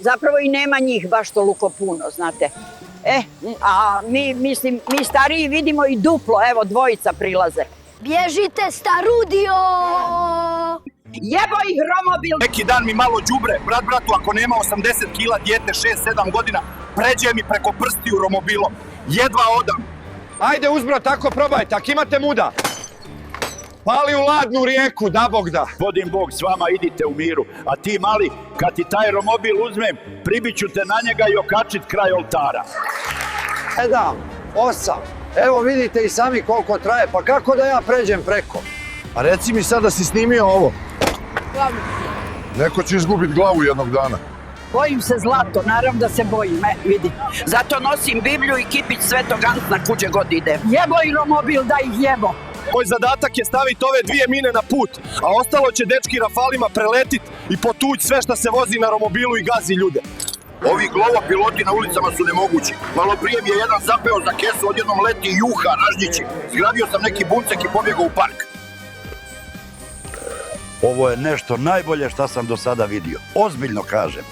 Zapravo i nema njih baš toliko puno, znate. A mi stariji vidimo i duplo, evo dvojica prilaze. Bježite, starudio! Jebo ih romobil! Neki dan mi malo đubre, brat bratu, ako nema 80 kila dijete, 6-7 godina, pređe mi preko prstiju romobilom. Jedva odam. Ajde uzbro, tako probajte, ako imate muda. Pali u ladnu rijeku, da Bog da. Vodim Bog s vama, idite u miru. A ti mali, kad ti taj romobil uzmem, pribiću te na njega i okačit kraj oltara. 7, 8, evo vidite i sami koliko traje, pa kako da ja pređem preko? A reci mi sad da si snimio ovo. Neko će izgubiti glavu jednog dana. Bojim se zlato, naravno da se bojim, vidi. Zato nosim Bibliju i kipić Svetog Antona kuđe god ide. Jebo i romobil, da ih jebo. Moj zadatak je staviti ove 2 mine na put, a ostalo će dečki rafalima preletit i potući sve što se vozi na romobilu i gazi ljude. Ovi glovo piloti na ulicama su nemogući. Malo prije mi je jedan zapeo za kesu, odjednom leti juha, ražnjići. Zgradio sam neki buncek i pobjegao u park. Ovo je nešto najbolje što sam do sada vidio. Ozbiljno kažem.